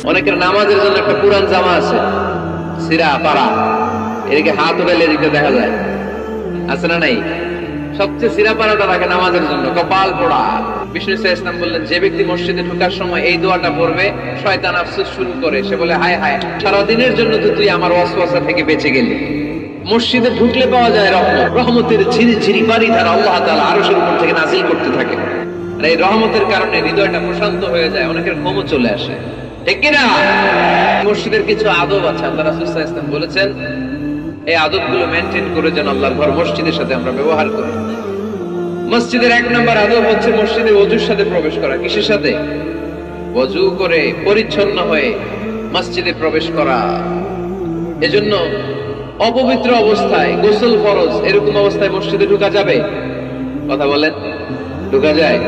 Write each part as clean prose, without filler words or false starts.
অনেকের নামাজের জন্য একটা পুরান জামা আছে, সিরা পাড়া, এদিকে হাত উঠালে এদিকে দেখা যায়, আছে না নাই? সবচেয়ে সিরা পাড়াটা রাখে নামাজের জন্য, কপাল পোড়া। বিষ্ণু ইসলাম বললেন, যে ব্যক্তি মসজিদে ঢোকার সময় এই দোয়াটা পড়বে, শয়তান আফসোস শুরু করে, সে বলে, হায় হায়, সারাদিনের জন্য তো তুই আমার ওয়াসওয়াসা থেকে বেঁচে গেলি। মসজিদে ঢুকলে পাওয়া যায় রহমত, রহমতের ঝিরিঝিরি বাড়ি ধারা আল্লাহ তাআলা আরশের উপর থেকে নাজিল করতে থাকে। আর এই রহমতের কারণে হৃদয়টা প্রশান্ত হয়ে যায়, অনেকের ঘুমও চলে আসে, ঠিক কিনা? মসজিদের কিছু আদব আছে, আল্লাহ রাসূল সাল্লাল্লাহু আলাইহি ওয়াসাল্লাম বলেছেন, এই আদবগুলো মেনটেন করে যেন আল্লাহর ঘর মসজিদের সাথে আমরা ব্যবহার করি। মসজিদের এক নম্বর আদব হচ্ছে মসজিদে ওযুর সাথে প্রবেশ করা। কিসের সাথে? ওযু করে পরিচ্ছন্ন হয়ে মসজিদে প্রবেশ করা। এজন্য অপবিত্র অবস্থায়, গোসল ফরজ, এরকম অবস্থায় মসজিদে ঢোকা যাবে? কথা বলেন, ঢোকা যায়?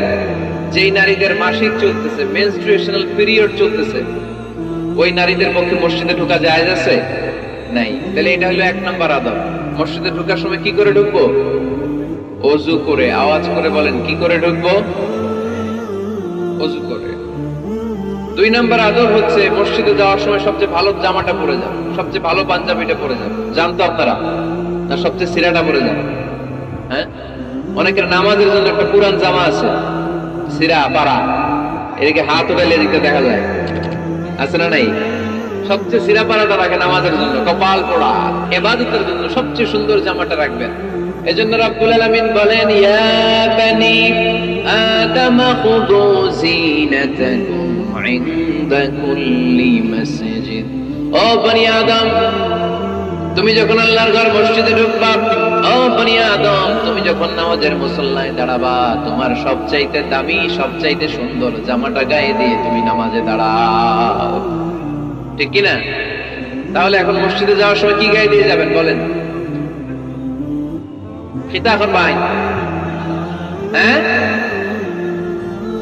যেই নারীদের মাসিক চলতেছে, মেনস্ট্রুয়েশনাল পিরিয়ড চলতেছে, ওই নারীদের পক্ষে মসজিদে ঢোকা জায়েজ আছে? নাই। তাহলে এটা হলো এক নম্বর আদব। মসজিদে ঢোকার সময় কি করে ঢুকবো? ওযু করে। আওয়াজ করে বলেন, কি করে ঢুকবো? ওযু করে। দুই নম্বর আদব হচ্ছে মসজিদে যাওয়ার সময় সবচেয়ে ভালো জামাটা পরে যাও, সবচেয়ে ভালো পাঞ্জাবিটা পরে যাও। জানতো আপনারা? না সবচেয়ে সিরাটা পরে যাও? হ্যাঁ, অনেকের নামাজের জন্য একটা পুরান জামা আছে, সিরা পাড়া, এদিকে হাত উঠালে এদিকে দেখা যায়, আছে না নাই? সবচেয়ে সিরা পাড়াটা রাখে নামাজের জন্য, কপাল পোড়া। ইবাদতের জন্য সবচেয়ে সুন্দর জামাটা রাখবেন। এজন্য রব্বুল আলামিন বলেন, ইয়া বানি আদম খুযু যিনাতাকুম ইনদা কুল্লি মাসজিদ। ও বনি আদম, তুমি যখন আল্লাহর ঘর মসজিদে ঢুকবা, ও বনি আদম, তুমি যখন নামাজের মুসল্লায় দাঁড়াবা, তোমার সবচাইতে দামি, সবচাইতে সুন্দর জামাটা গায়ে দিয়ে তুমি নামাজে দাঁড়াও, ঠিক কিনা? তাহলে এখন মসজিদে যাওয়ার সময় কি গায়ে দিয়ে যাবেন বলেন? খিতা এখন ভাই, হ্যাঁ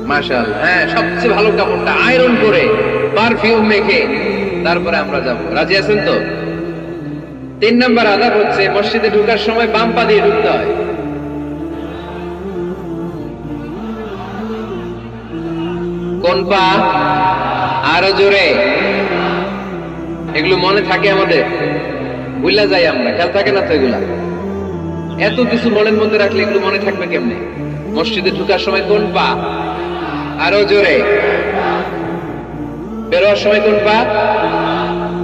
মাশাআল্লাহ, হ্যাঁ সবচেয়ে ভালো কাপড়টা আয়রন করে, পারফিউম মেখে তারপরে আমরা যাব। রাজি আছেন তো? তিন নম্বর আদব হচ্ছে মসজিদে ঢোকার সময় বাম পা দিয়ে ঢুকতে হয়। কোন পা? আরো জোরে। এগুলো মনে থাকে আমাদের? ভুলে যাই আমরা, খেয়াল থাকে না তো এগুলা? এত কিছু মনের মধ্যে রাখলে এগুলো মনে থাকবে কেমনে? মসজিদে ঢোকার সময় কোন পা? আরো জোরে। বেরোয়ার সময় কোন পা?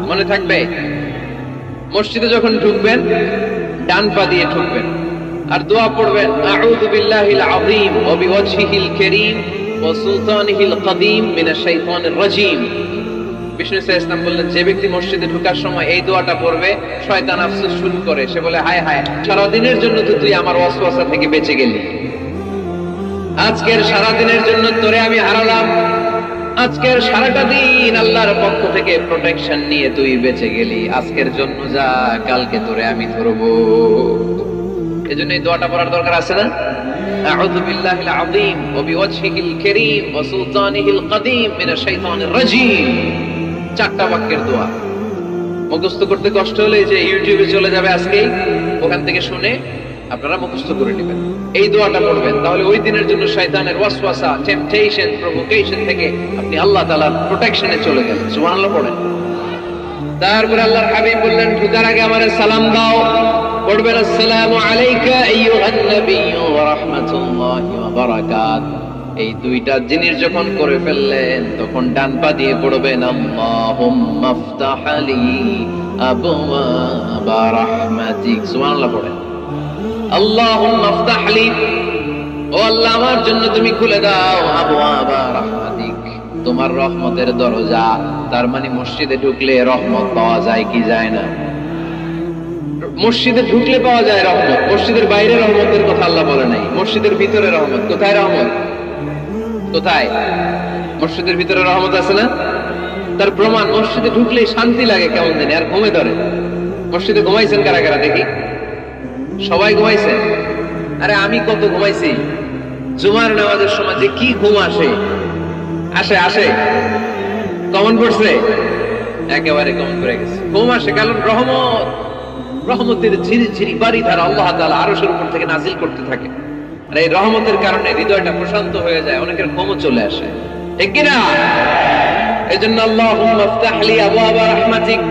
মনে থাকবে? মসজিদে যখন ঢুকবেন ডান পা দিয়ে ঢুকবেন, আর দোয়া পড়বেন, আউযু বিল্লাহিল আযীম ওয়া বিওয়াজহিল কারীম ওয়া সুলতানিহিল কদীম মিনাশ শাইতানির রাজীম। বিষ্ণু ইসলাম বললেন, যে ব্যক্তি মসজিদে ঢোকার সময় এই দোয়াটা পড়বে, শয়তান আফসোস শুরু করে, সে বলে, হায় হায়, সারাদিনের জন্য তো তুই আমার ওয়াসওয়াসা থেকে বেঁচে গেলি। আজকের সারাদিনের জন্য তোরে আমি হারালাম, আজকের সারাটা দিন আল্লাহর পক্ষ থেকে প্রোটেকশন নিয়ে তুই বেঁচে গেলি, আজকের জন্য যা, কালকে তোরে আমি ধরবো। এজন্য এই দোয়াটা পড়ার দরকার আছে না? আউযু বিল্লাহিল আযীম ওয়া বিওয়াজহিল কারীম ওয়া সুলতানিহিল কদীম মিনাশ শাইতানির রাজীম। চারটা বাক্যের দোয়া। মুখস্থ করতে কষ্ট হলে যে ইউটিউবে চলে যাবে আজকেই, ওখান থেকে শুনে আপনারা মুখস্থ করে নেবেন, এই দোয়াটা পড়বেন, তাহলে ওই দিনের জন্য শয়তানের ওয়াসওয়াসা, টেম্পটেশন, প্রভোকেশন থেকে আপনি আল্লাহ তাআলার প্রোটেকশনে চলে গেলেন। সুবহানাল্লাহ পড়েন। তারপরে আল্লাহর হাবিব বললেন, ঢোকার আগে আমারে সালাম দাও। পড়বেন, আসসালামু আলাইকা আইয়ুহান নাবিয়্যু ওয়া রাহমাতুল্লাহি ওয়া বারাকাতুহু। এই দুইটা জিনিস যখন করে ফেললেন, তখন ডান পা দিয়ে পড়বেন, আল্লাহুম্মা আফতাহ লি আবওয়াবা রাহমাতিক। সুবহানাল্লাহ পড়েন। আল্লাহুম্মা আফতাহ লি, ও আল্লাহ আমার জন্য তুমি খুলে দাও, আবওয়াবা রাহমাতিক, তোমার রহমতের দরজা। তার মানে মসজিদে ঢুকলে রহমত পাওয়া যায় কি যায় না? মসজিদে ঢুকলে পাওয়া যায় রহমত, মসজিদের বাইরে রহমতের কথা আল্লাহ বলে নাই। মসজিদের ভিতরে রহমত। কোথায় রহমত? কোথায়? মসজিদের ভিতরে রহমত আছে না? তার প্রমাণ, মসজিদে ঢুকলেই শান্তি লাগে কেমন জানি, আর ঘুমে ধরে। মসজিদে ঘুমাইছেন কারা কারা দেখি? সবাই ঘুমাইছেন? আরে আমি কত ঘুমাইছি। জুমার নামাজের সময় যে কি ঘুম আসে, আসে আসে, কমন পড়ছে, একেবারে কমন পড়ে গেছে। ঘুম আসে কারণ রহমত, রহমতের ঝিরিঝিরি বাড়ি ধারা আল্লাহ তাআলা আরশের উপর থেকে নাজিল করতে থাকে। আর এই রহমতের কারণে হৃদয়টা প্রশান্ত হয়ে যায়, অনেকের ঘুমও চলে আসে, ঠিক কিনা? এজন্য আল্লাহুম্মা ইফতাহ লি আবওয়াবা রাহমাতিক,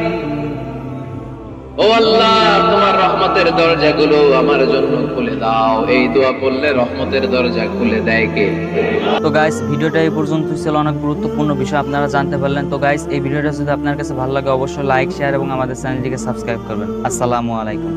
ও আল্লাহ তোমার রহমতের দরজাগুলো আমার জন্য খুলে দাও। এই দোয়া পড়লে রহমতের দরজা খুলে দেয় কে? তো গাইস, ভিডিওটা এই পর্যন্তই ছিল। অনেক গুরুত্বপূর্ণ বিষয় আপনারা জানতে পারলেন। তো গাইস, এই ভিডিওটা যদি আপনার কাছে ভালো লাগে অবশ্যই লাইক, শেয়ার এবং আমাদের চ্যানেলটিকে সাবস্ক্রাইব করবেন। আসসালামু আলাইকুম।